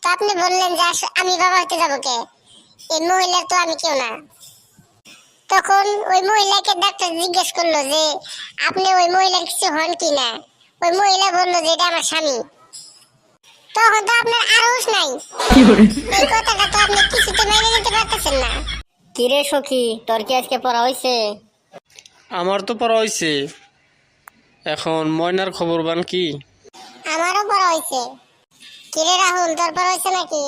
তো আপনি বললেন যে আমি বাবা হতে যাবো কে? এই মহিলার তো আমি কেউ না। তখন ওই মহিলাকে ডাক্তার জিজ্ঞেস করলো যে আপনি ওই মহিলার কিছু হন কি না। ওই মহিলা বললো যে এটা আমার স্বামী। তখন তো আপনার আরোস নাই, এই কথাটা তো আপনি কিছুতে মেনে নিতে পারতেছেন না। কিরে সখী, তোর কি আজকে পড়া হয়েছে? আমার তো পড়া হয়েছে। এখন ময়নার খবর বান কি? আমারও পড়া হয়েছে। কিরে রাহুল, তোর পড়া হয়েছে নাকি?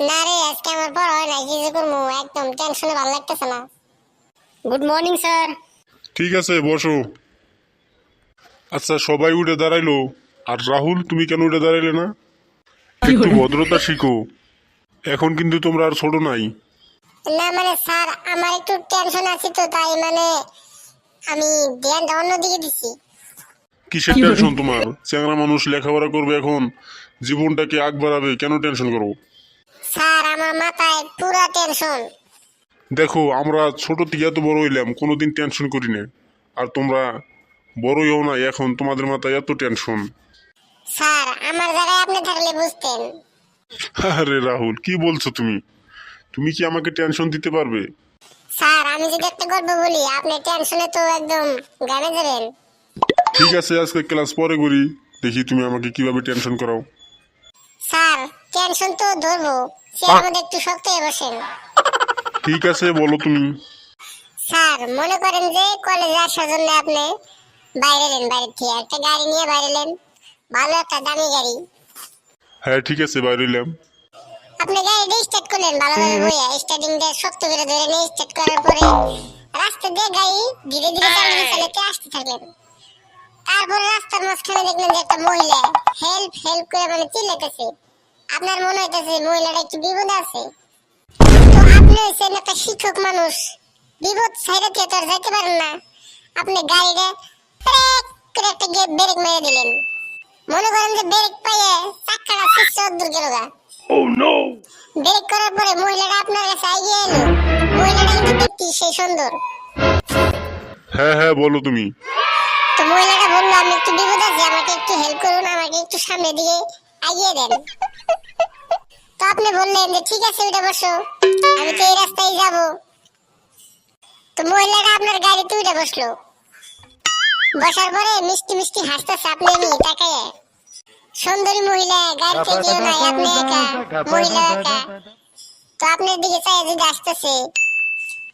না রে, আজকে আমার পড়া হয় নাই। কিছু করবো, একদম টেনশনে ভালো লাগতেছে না। Good morning sir. ঠিক আছে, বসো। আচ্ছা, সবাই উঠে দাঁড়াইলো। আর রাহুল, তুমি কেন উঠে দাঁড়াইলে না? একটু ভদ্রতা শিখো। এখন কিন্তু তোমরা আর ছোট নাই। না মানে স্যার, আমার একটু টেনশন আছে তো, তাই মানে আমি ধ্যানটা অন্যদিকে দিছি। কিসের টেনশন তোমার? চ্যাংরা মানুষ লেখাপড়া করবে, এখন জীবনটাকে আগ বাড়াবে, কেন টেনশন করো? স্যার, আমার মাথায় পুরা টেনশন। দেখো, আমরা ছোট থেকে এত বড় হইলাম, কোনোদিন টেনশন করি না। আর তোমরা বড়ই হও না, এখন তোমাদের মাথায় এত টেনশন। স্যার, আমার জায়গায় আপনি থাকলে বুঝতেন। আরে রাহুল, কি বলছো তুমি? তুমি কি আমাকে টেনশন দিতে পারবে? স্যার, আমি যদি একটা গল্প বলি, আপনি টেনশনে তো একদম গানে যাবেন। ঠিক আছে, আজকে ক্লাস পরে করি, দেখি তুমি আমাকে কিভাবে টেনশন করাও। স্যার, টেনশন তো ধরবো, চেয়ার মধ্যে একটু শক্ত হয়ে বসেন। ঠিক আছে, বলো তুমি। স্যার, মনে করেন যে কলেজে আসার জন্য আপনি বাইরে এলেন, বাইরে থেকে একটা গাড়ি নিয়ে বাইরে এলেন, ভালো একটা দামি গাড়ি। হ্যাঁ, ঠিক আছে, বাইরে এলাম। আপনি গাড়িটা স্টার্ট করলেন ভালোভাবে, বইয়া স্টার্টিংটা শক্ত করে ধরে নিয়ে স্টার্ট করার পরে রাস্তা দিয়ে গাড়ি ধীরে ধীরে চালিয়ে চালাতে আসতে থাকলেন। তারপরে রাস্তার মাঝখানে দেখলেন যে একটা মহিলা হেল্প হেল্প করে মানে চিল্লাইতেছে। আপনার মনে হইতেছে মহিলাটা একটু বিপদে আছে। তো আপনি হচ্ছেন একটা শিক্ষক মানুষ, বিপদ সাইডে তো আর যাইতে পারেন না। আপনি গাড়িটা ব্রেক করে একটা ব্রেক মেরে দিলেন। মনে করেন যে ব্রেক পাইয়ে চাক্কাটা শিক্ষা দূর গেল গা। ব্রেক করার পরে মহিলাটা আপনার কাছে এগিয়ে এলো। মহিলাটা কিন্তু দেখতে সেই সুন্দর। হ্যাঁ হ্যাঁ, বলো তুমি। তো মহিলাটা বললো আমি একটু বিপদ আছি, আমাকে একটু হেল্প করুন, আমাকে একটু সামনের দিকে এগিয়ে দেন। তো আপনি বললেন যে ঠিক আছে, উঠে বসো, আমি তো এই রাস্তায় যাব। তো মহিলাটা আপনার গাড়িতে উঠে বসলো। বসার পরে মিষ্টি মিষ্টি হাসতেছে আপনি এমনি তাকায়। সুন্দরী মহিলা, গাড়িতে কেউ নাই, আপনি একা, মহিলা একা। তো আপনার দিকে চাই যদি আসতেছে,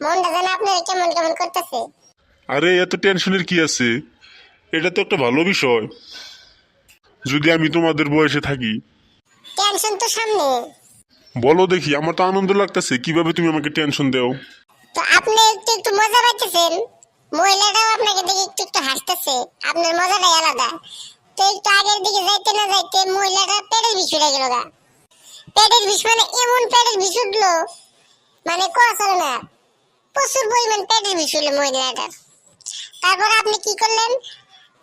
মনটা যেন আপনার কেমন কেমন করতেছে। আরে, এত টেনশনের কি আছে? এটা তো একটা ভালো বিষয়। যদি আমি তোমাদের বয়সে থাকি। টেনশন তো সামনে। বলো দেখি, আমার তো আনন্দ লাগতেছে, কিভাবে তুমি আমাকে টেনশন দাও। তো আপনি একটু একটু মজা পাইতেছেন, মহিলাটাও আপনাকে দেখে একটু একটু হাসতেছে, আপনার মজাটাই আলাদা। তো একটু আগের দিকে যাইতে না যাইতে মহিলাটা পেটের বিষ উঠে গেল গা। পেটের বিষ মানে এমন পেটের বিষ উঠলো, মানে কোয়া চলে না, প্রচুর পরিমাণ পেটের বিষ উঠলো মহিলাটার। তারপর আপনি কি করলেন,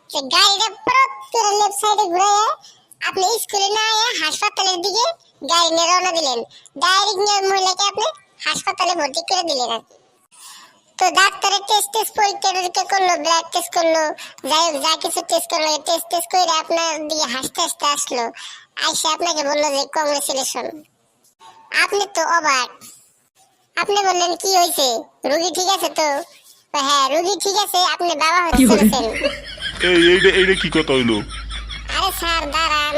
যে গাড়িটা পরত করে লেফট সাইডে ঘুরিয়ে আপনি স্কুলে না আয়া হাসপাতালের দিকে গাড়ি নিয়ে রওনা দিলেন। ডাইরেক্ট নিয়ে মহিলাকে আপনি হাসপাতালে ভর্তি করে দিলেন আর কি। তো ডাক্তারের টেস্ট পরীক্ষা করলো, ব্লাড টেস্ট করলো, যাই হোক যা কিছু টেস্ট করলো, টেস্ট করে আপনার দিকে হাসতে হাসতে আসলো। আইসা আপনাকে বললো যে কংগ্রেচুলেশন। আপনি তো অবাক। আপনি বললেন কি হয়েছে, রোগী ঠিক আছে তো? হ্যাঁ, রোগী ঠিক আছে, আপনি বাবা হতে চলেছেন। এইটা কি কথা হইলো? আরে স্যার দাঁড়ান,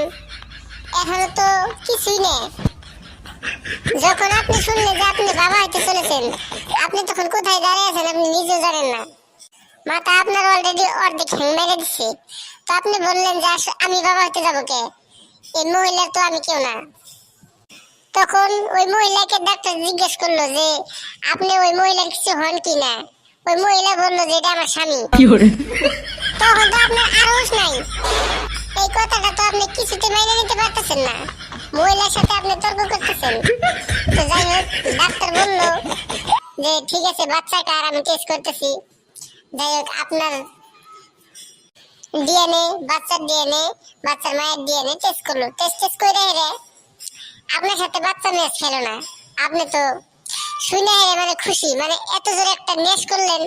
এখনো তো কিছুই নেই। যখন আপনি শুনলেন যে আপনি বাবা হতে চলেছেন, আপনি তখন কোথায় দাঁড়িয়ে আছেন আপনি নিজেও জানেন না। মাথা আপনার অলরেডি অর্ধেক হ্যাং মেরে দিচ্ছে। তো আপনি বললেন যে আমি বাবা হতে যাবো কে? এই মহিলার তো আমি কেউ না। তখন ওই মহিলাকে ডাক্তার জিজ্ঞেস করলো যে আপনি ওই মহিলার কিছু হন কি না। ওই মহিলা বললো যে এটা আমার স্বামী। তখন তো আপনার আরোস নাই, এই কথাটা তো আপনি কিছুতে মেনে নিতে পারতেছেন না। মহিলার সাথে আপনি তর্ক করতেছেন। তো যাই হোক, ডাক্তার বললো যে ঠিক আছে, বাচ্চাটার আমি টেস্ট করতেছি। যাই হোক, আপনার ডিএনএ, বাচ্চার ডিএনএ, বাচ্চার মায়ের ডিএনএ টেস্ট করলো। টেস্ট করে হেরে আপনার সাথে বাচ্চা ম্যাচ খেলো না। আপনি তো শুনে হেরে মানে খুশি, মানে এত জোরে একটা ম্যাচ করলেন,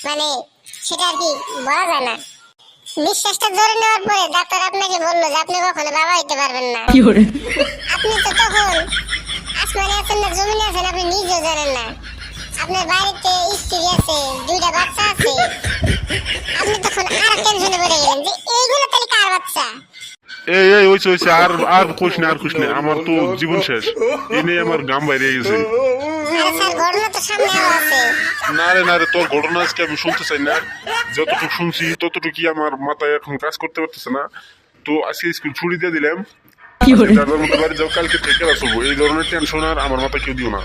মানে সেটা আর কি বলা যায় না। নিঃশ্বাসটা ধরে নেওয়ার পরে ডাক্তার আপনাকে বললো যে আপনি কখনো বাবা হইতে পারবেন না। আপনি তো আপনার জমিনে আছেন আপনি নিজেও জানেন না। আপনার বাড়িতে স্ত্রী আছে, 2টা বাচ্চা আছে। আপনি তখন আর টেনশনে পড়ে গেলেন যে এইগুলো তাহলে কার বাচ্চা। এই এই হইছে হইছে, আর আর কোশ না, আর কোশ না, আমার তো জীবন শেষ। এই নিয়ে আমার গাম বাইরে গেছে। আরে স্যার ঘটনা তো সামনে আরো আছে। না রে, তোর ঘটনা আজকে আমি শুনতে চাই না। যতটুকু শুনছি ততটুকুই আমার মাথায় এখন কাজ করতে পারতেছে না। তো আজকে স্কুল ছুটি দিয়ে দিলাম। যার যার মতো বাড়ি যাও, কালকে থেকে আসবো। এই ধরনের টেনশন আর আমার মাথায় কেউ দিও না।